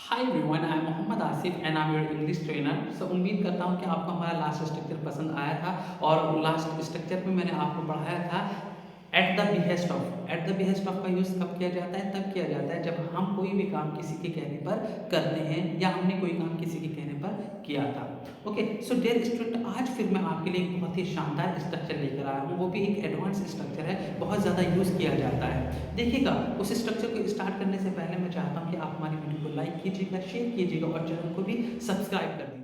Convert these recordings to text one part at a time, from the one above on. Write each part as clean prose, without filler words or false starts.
Hi everyone, I am Mohammad Asif and I am your English trainer. So उम्मीद करता हूँ कि आपको हमारा लास्ट स्ट्रक्चर पसंद आया था और लास्ट स्ट्रक्चर में मैंने आपको पढ़ाया था at the behest of. At the behest of का यूज़ कब किया जाता है? तब किया जाता है जब हम कोई भी काम किसी के कहने पर करते हैं या हमने कोई काम किसी के कहने पर किया था। ओके, सो डियर स्टूडेंट, आज फिर मैं आपके लिए एक बहुत ही शानदार स्ट्रक्चर लेकर आया हूँ। वो भी एक एडवांस स्ट्रक्चर है, बहुत ज़्यादा यूज़ किया जाता है। देखिएगा, उस स्ट्रक्चर को स्टार्ट करने से पहले मैं चाहता हूँ कि आप हमारी वीडियो को लाइक कीजिएगा, शेयर कीजिएगा और चैनल को भी सब्सक्राइब कर दीजिए।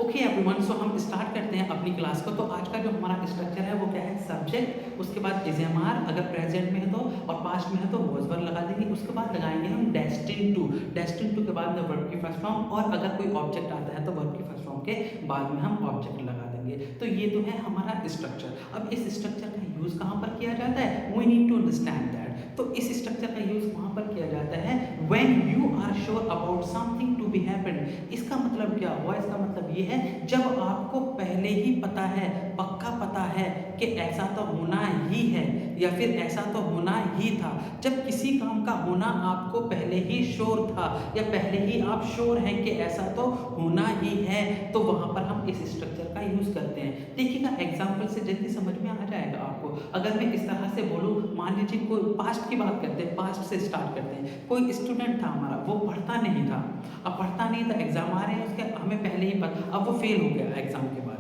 ओके एवरीवन, सो हम स्टार्ट करते हैं अपनी क्लास को। तो आज का जो हमारा स्ट्रक्चर है वो क्या है? सब्जेक्ट, उसके बाद इज एम आर अगर प्रेजेंट में है तो, और पास्ट में है तो वॉज वर्ब लगा देंगे। उसके बाद लगाएंगे हम डेस्टिन टू। डेस्टिन टू के बाद में वर्ब की फर्स्ट फॉर्म, और अगर कोई ऑब्जेक्ट आता है तो वर्ब की फर्स्ट फॉर्म के बाद में हम ऑब्जेक्ट लगा देंगे। तो ये तो है हमारा स्ट्रक्चर। अब इस स्ट्रक्चर का यूज कहाँ पर किया जाता है? We need to understand that. तो इस स्ट्रक्चर का यूज वहां पर किया जाता है when you are sure about something to be happened. इसका मतलब क्या हुआ? इसका मतलब ये है जब आपको पहले ही पता है, पक्का पता है कि ऐसा तो होना ही है या फिर ऐसा तो होना ही था। जब किसी काम का होना आपको पहले ही श्योर था या पहले ही आप श्योर हैं कि ऐसा तो होना ही है, तो वहां पर हम इस स्ट्रक्चर का यूज करते हैं। देखिएगा, एग्जाम्पल से जल्दी समझ में आ जाएगा आपको। अगर मैं इस तरह से बोलूँ, मान लीजिए कोई पास्ट की बात करते हैं, पास्ट से स्टार्ट करते हैं। कोई स्टूडेंट था हमारा, वो पढ़ता नहीं था। अब पढ़ता नहीं था, एग्जाम आ रहे हैं उसके, हमें पहले ही पता, अब वो फेल हो गया एग्जाम के बाद।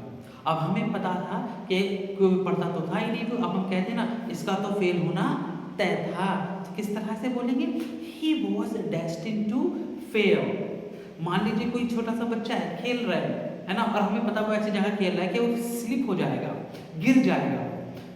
अब हमें पता था कि कोई पढ़ता तो था ही नहीं, तो अब हम कहते हैं ना, इसका तो फेल होना तय था। तो किस तरह से बोलेंगे? He was destined to fail. मान लीजिए कोई छोटा सा बच्चा है, खेल रहा है ना, और हमें पता वो ऐसी जगह खेल रहा है कि वो स्लिप हो जाएगा, गिर जाएगा।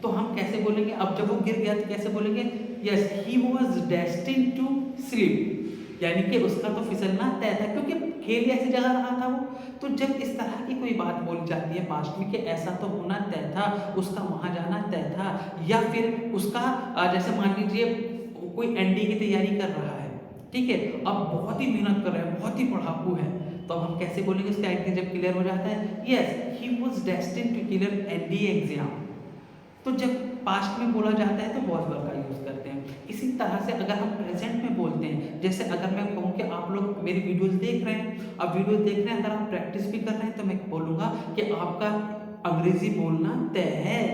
तो हम कैसे बोलेंगे? अब जब वो गिर गया तो कैसे बोलेंगे? Yes, he was destined to slip, यानी कि उसका तो फिसलना तय था, क्योंकि खेल ऐसी जगह रहा था वो। तो जब इस तरह की कोई बात बोली जाती है पास्ट में कि ऐसा तो होना तय था, उसका वहां जाना तय था, या फिर उसका जैसे मान लीजिए कोई एनडी की तैयारी कर रहा है, ठीक है, अब बहुत ही मेहनत कर रहा है, बहुत ही पढ़ाकू है, तो अब हम कैसे बोलेंगे उसका एनडी जब क्लियर हो जाता है? Yes, he was destined to clear and exam. तो जब पास्ट में बोला जाता है तो वॉज वर्ब का यूज करते हैं। इसी तरह से अगर हम प्रेजेंट में बोलते हैं, जैसे अगर मैं कहूँ कि आप लोग मेरी वीडियोस देख रहे हैं, अब वीडियोस देख रहे हैं, अगर आप प्रैक्टिस भी कर रहे हैं, तो मैं बोलूँगा कि आपका अंग्रेजी बोलना तय है।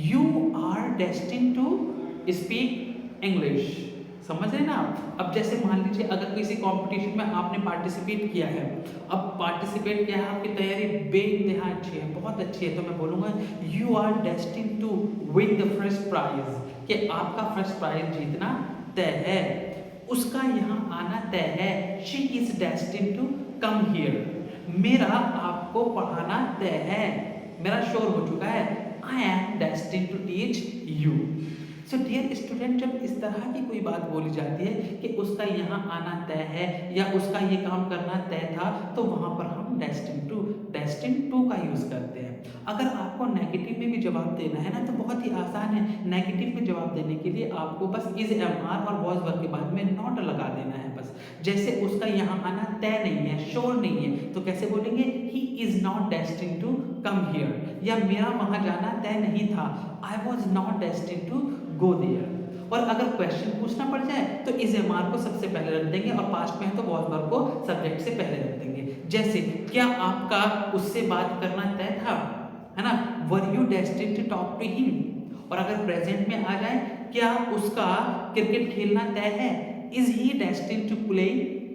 You are destined to speak English. समझ रहे हैं ना आप? अब जैसे मान लीजिए अगर किसी कंपटीशन में आपने पार्टिसिपेट किया है, अब पार्टिसिपेट किया है, आपकी तैयारी बेइंतहा अच्छी है, बहुत अच्छी है, तो मैं बोलूँगा you are destined to win the first prize, कि आपका फर्स्ट प्राइज जीतना तय है, उसका यहाँ आना तय है। She is destined to come here, मेरा आपको पढ़ाना तय है, मेरा श्योर हो चुका है। I am destined to teach you. So dear student, जब इस तरह की कोई बात बोली जाती है कि उसका यहाँ आना तय है या उसका ये काम करना तय था, तो वहाँ पर हम डेस्टिन टू का यूज़ करते हैं। अगर आपको नेगेटिव में भी जवाब देना है ना, तो बहुत ही आसान है। नेगेटिव में जवाब देने के लिए आपको बस इज एम आर और वॉज वर्ब के बाद में नॉट लगा देना है बस। जैसे उसका यहाँ आना तय नहीं है, श्योर नहीं है, तो कैसे बोलेंगे? He is not destined to come here, या मेरा वहाँ जाना तय नहीं था, I was not destined to go there. और अगर क्वेश्चन पूछना पड़ जाए तो इज एम आर को सबसे पहले रख देंगे, और पास्ट में है तो वॉज वर्ब को सब्जेक्ट से पहले रख देंगे। जैसे, क्या आपका उससे बात करना तय था, है ना? Were you destined to talk to him. और अगर प्रेजेंट में आ जाए, क्या उसका क्रिकेट खेलना तय है? Is he destined to play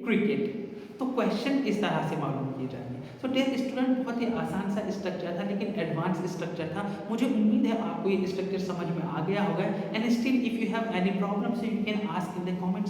cricket. तो क्वेश्चन इस तरह से मालूम किए जाएंगे। सो डियर स्टूडेंट, बहुत ही आसान सा स्ट्रक्चर था, लेकिन एडवांस स्ट्रक्चर था। मुझे उम्मीद है आपको ये स्ट्रक्चर समझ में आ गया होगा। And still if you have any problem, so you can ask in the comment